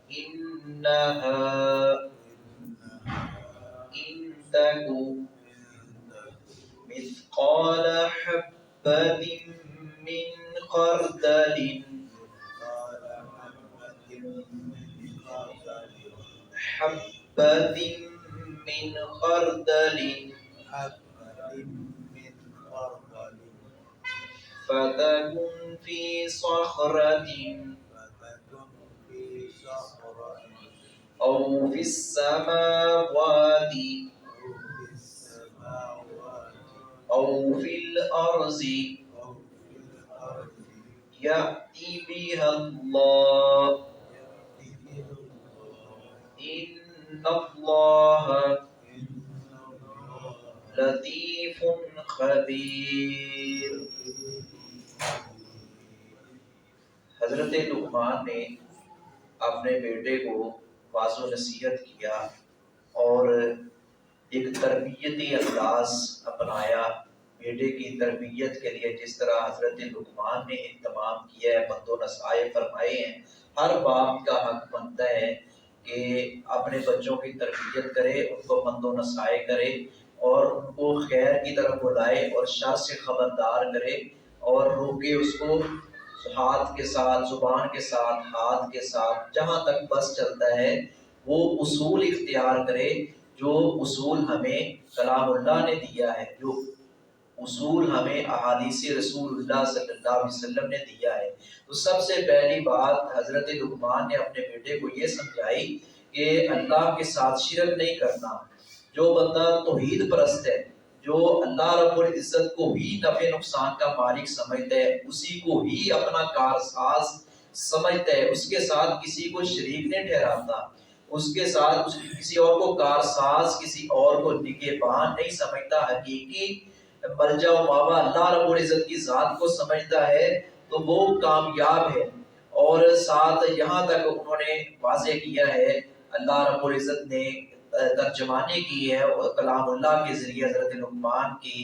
إنها إن تك مثقال حبة من خردل حبة من خردل فتكن في صخرة أو في السماوات أو في الأرض يأتي بها الله إن الله لطيف خبیر۔ حضرت لقمان نے اپنے بیٹے کو واعظ و نصیحت کیا اور ایک تربیتی انداز اپنایا۔ بیٹے کی تربیت کے لیے جس طرح حضرت لقمان نے اہتمام کیا ہے، بند و نصائح فرمائے ہیں، ہر باپ کا حق بنتا ہے کہ اپنے بچوں کی تربیت کرے، ان کو بند و نصائح کرے اور ان کو خیر کی طرف بلائے اور شر سے خبردار کرے اور روکے اس کو ہاتھ کے ساتھ، زبان کے ساتھ، ہاتھ کے ساتھ، جہاں تک بس چلتا ہے وہ اصول اختیار کرے جو اصول ہمیں کلام اللہ نے دیا ہے، جو اصول ہمیں احادیث رسول اللہ صلی اللہ علیہ وسلم نے دیا ہے۔ تو سب سے پہلی بات حضرت لقمان نے اپنے بیٹے کو یہ سمجھائی کہ اللہ کے ساتھ شرک نہیں کرنا۔ جو بندہ توحید پرست ہے، جو اللہ رب العزت کو ہی نفع نقصان کا مالک سمجھتا ہے، اسی کو ہی اپنا کارساز سمجھتا ہے، اس کے ساتھ کسی کو شریک نہیں ٹھہراتا، اس کے ساتھ کسی اور کو کارساز، کسی اور کو نگہبان نہیں سمجھتا، حقیقی ملجا و ماوا اللہ رب العزت کی ذات کو سمجھتا ہے تو وہ کامیاب ہے۔ اور ساتھ یہاں تک انہوں نے واضح کیا ہے، اللہ رب العزت نے ترجمانی کی ہے اور کلام اللہ کے ذریعے حضرت لقمان کی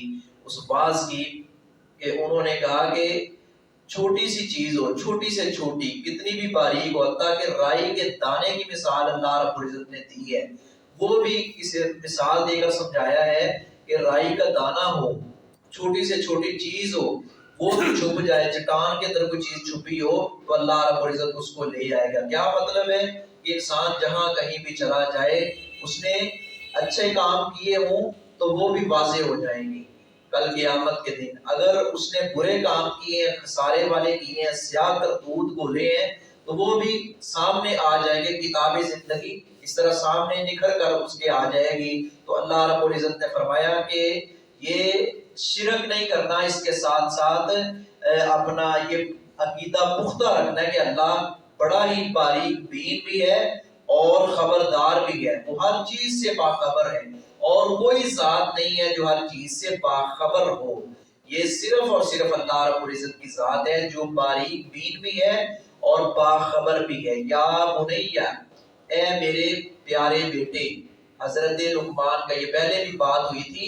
اس باز کی کہ انہوں نے کہا کہ چھوٹی سی چیز ہو، چھوٹی سے چھوٹی، کتنی بھی باریک ہو، حتیٰ کہ رائی کے دانے کی مثال اللہ رب العزت نے دی ہے، وہ بھی اسے مثال دے کر سمجھایا ہے کہ رائی کا دانہ ہو، چھوٹی سے چھوٹی چیز ہو، وہ بھی چھپ جائے، چٹان کے اندر کوئی چیز چھپی ہو تو اللہ رب العزت اس کو لے آئے گا۔ کیا مطلب ہے کہ انسان جہاں کہیں بھی چلا جائے، اس نے اچھے کام کیے ہوں تو وہ بھی واضح ہو جائیں گے کل قیامت کے دن۔ اگر اس نے برے کام کیے ہیں، خسارے والے کیے ہیں، سیاہ کرتوت بولے ہیں تو وہ بھی سامنے آ جائیں گے، کتاب زندگی اس طرح سامنے نکھر کر اس کے آ جائے گی۔ تو اللہ رب العزت نے فرمایا کہ یہ شرک نہیں کرنا، اس کے ساتھ ساتھ اپنا یہ عقیدہ پختہ رکھنا ہے کہ اللہ بڑا ہی باریک بین بھی ہے اور خبردار بھی ہے، وہ ہر چیز سے باخبر ہے اور کوئی ذات نہیں ہے جو ہر چیز سے باخبر ہو۔ یہ صرف اور صرف اللہ رب العزت کی ذات ہے جو باریک بین بھی ہے اور باخبر بھی ہے۔ یا بنیہ، اے میرے پیارے بیٹے، حضرت لقمان کا یہ پہلے بھی بات ہوئی تھی،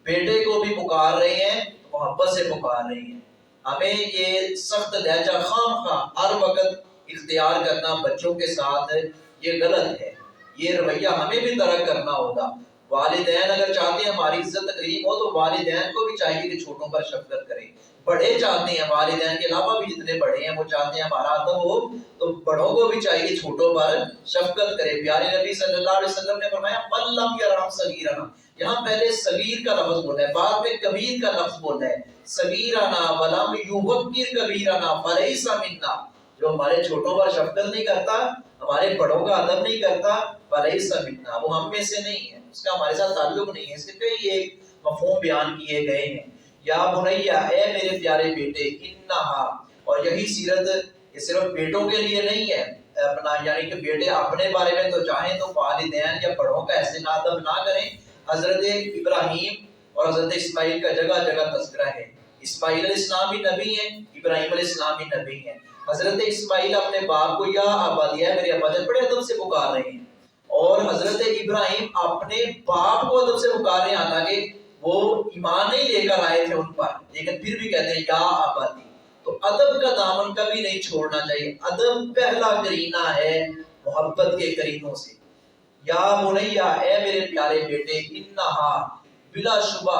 بیٹے کو بھی پکار رہے ہیں، محبت سے پکار رہے ہیں۔ ہمیں یہ سخت لہجہ خام خواہ ہر وقت اختیار کرنا بچوں کے ساتھ یہ غلط ہے، یہ رویہ ہمیں بھی ترک کرنا ہوگا۔ والدین اگر چاہتے ہیں ہماری عزت تکریم ہو تو والدین کو بھی چاہیے کہ چھوٹوں پر شفقت کریں۔ بڑے چاہتے ہیں، والدین کے علاوہ بھی جتنے بڑے ہیں وہ چاہتے ہیں ہمارا ادب ہو، تو بڑوں کو بھی چاہیے چھوٹوں پر شفقت کرے۔ پیارے نبی صلی اللہ علیہ وسلم نے فرمایا من لم یرحم صغیرنا، یہاں پہلے صغیر کا لفظ بولا ہے، بعد میں کبیر کا لفظ بولا ہے، صغیرنا ولم یوقر کبیرنا فلیس منا، جو ہمارے چھوٹوں پر شفقت نہیں کرتا، ہمارے بڑوں کا ادب نہیں کرتا، فلیس منا، وہ ہم میں سے نہیں ہے، اس کا ہمارے ساتھ تعلق نہیں ہے۔ اس کے کئی ایک مفہوم بیان کیے گئے ہیں۔ یا بنیہ، اے میرے پیارے بیٹے، انہا، اور یہی سیرت یہ صرف بیٹوں کے لیے نہیں ہے اپنا، یعنی کہ بیٹے اپنے بارے میں تو چاہیں تو والدین یا بڑوں کا ایسے ادب نہ کریں۔ حضرت ابراہیم اور حضرت اسماعیل کا جگہ جگہ تذکرہ ہے۔ اسماعیل علیہ السلام بھی نبی ہیں، ابراہیم علیہ السلام بھی نبی ہیں۔ حضرت اسماعیل اپنے باپ کو یا ابا دیا ہے، میرے ابا جان، بڑے ادب سے پکار رہے ہیں، اور حضرت ابراہیم اپنے باپ کو ادب سے پکار رہے ہیں، حالانکہ وہ ایمان نہیں لے کر آئے تھے ان پر، لیکن پھر بھی کہتے ہیں یا ابا دی۔ تو ادب کا دامن کبھی نہیں چھوڑنا چاہیے۔ ادب پہلا کرینہ ہے محبت کے کرینوں سے. یا بنیا اے میرے پیارے بیٹے، انہا بلا شبہ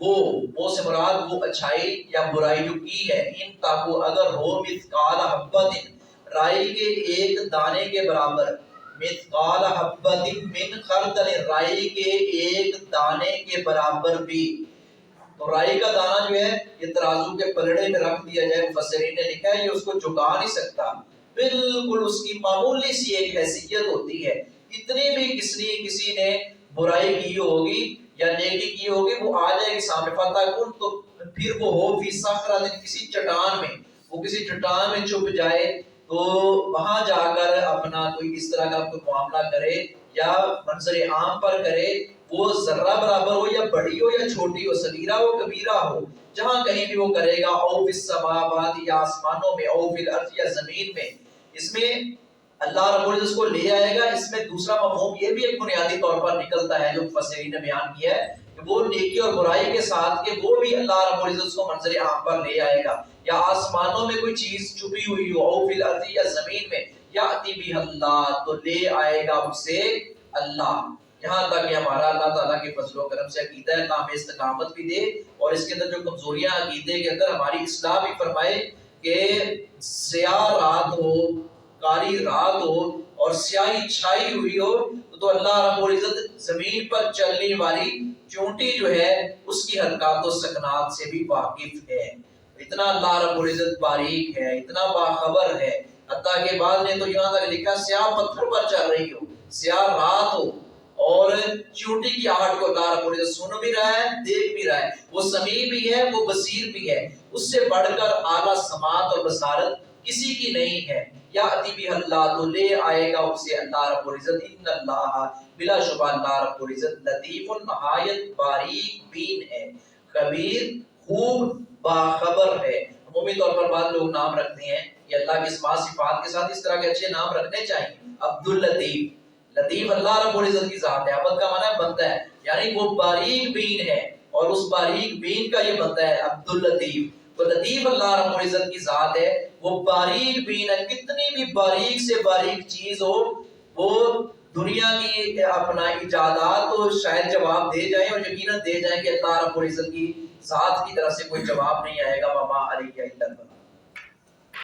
وہ سے مراد وہ اچھائی یا برائی جو کی ہے، ان تاکو اگر ہو مثقال حبت رائی کے ایک دانے کے برابر، مثقال حبت من خردل رائی کے ایک دانے کے برابر بھی. تو رائی کا دانہ جو ہے یہ ترازو کے پلڑے میں رکھ دیا جائے، مفسرین نے لکھا ہے یہ اس کو جھکا نہیں سکتا، بالکل اس کی معمولی سی ایک حیثیت ہوتی ہے. اتنی بھی کسی نے برائی کی ہوگی یا نیکی کی ہوگی وہ آ جائے گی سامنے فتح کن، تو پھر وہ ہو فی صخرۃ کسی چٹان میں، وہ کسی چٹان میں چھپ جائے تو وہاں جا کر اپنا کوئی اس طرح کا کوئی معاملہ کرے یا منظر عام پر کرے، وہ ذرہ برابر ہو یا بڑی ہو یا چھوٹی ہو، صغیرہ ہو کبیرہ ہو، جہاں کہیں بھی وہ کرے گا، او فی السماوات یا آسمانوں میں، او فی الارض یا زمین میں. اس میں اللہ رب العزت کو لے آئے گا. اس میں دوسرا مفہوم یہ بھی ایک بنیادی طور پر نکلتا ہے جو مفسرین نے بیان کیا ہے کہ وہ نیکی اور برائی کے ساتھ کہ وہ بھی اللہ رب العزت کو منظر عام پر لے آئے گا. یا آسمانوں میں کوئی چیز چھپی ہوئی ہو، او فی الارض یا زمین میں، یاتی بہ اللہ تو لے آئے گا اسے اللہ. یہاں تک کہ ہمارا اللہ تعالیٰ کے فضل و کرم سے عقیدہ ہے، ہمیں استقامت بھی دے اور اس کے اندر جو کمزوریاں عقیدے کے اندر ہماری اصلاح بھی فرمائے کہ سیاہ رات ہو، کالی رات ہو اور سیاہی چھائی ہوئی ہو تو اللہ رب العزت زمین پر چلنے والی چونٹی جو ہے اس کی حرکات و سکنات سے بھی واقف ہے. اتنا اللہ رب العزت باریک ہے، اتنا باخبر ہے. حتیٰ کہ بعض نے تو یہاں تک لکھا سیاہ پتھر پر چل رہی ہو، سیاہ رات ہو اور چونٹی کی آہٹ کو اللہ رب العزت سن بھی رہا ہے، دیکھ بھی رہا ہے. وہ سمیع بھی ہے، وہ بصیر بھی ہے. اس سے بڑھ کر اعلیٰ سماعت اور بصارت کسی کی نہیں ہے. یا اتی بھی اللہ تو لے آئے گا اسے اللہ رب العزت. ان اللہ بلا شبہ اللہ رب العزت لطیف نہایت باریک بین ہے، خبیر خوب باخبر ہے. عمومی طور پر بعض لوگ نام رکھتے ہیں یہ اللہ کے اسماء صفات کے ساتھ اس طرح کے اچھے نام رکھنے چاہیے. عبد اللطیف، لطیف اللہ رب العزت کی ذات ہے. عبد کا معنی ہے بندہ ہے، یعنی وہ باریک بین ہے اور اس باریک بین کا یہ بندہ ہے عبد اللطیف. تو لطیف اللہ رب العزت کی ذات ہے، وہ باریک بین ہے. کتنی بھی باریک سے باریک چیز ہو وہ دنیا کی اپنا ایجادات تو شاید جواب دے جائیں اور یقیناً دے جائیں کہ اللہ رب العزت کی ذات کی طرف سے کوئی جواب نہیں آئے گا. وما علیہ الا البلاغ.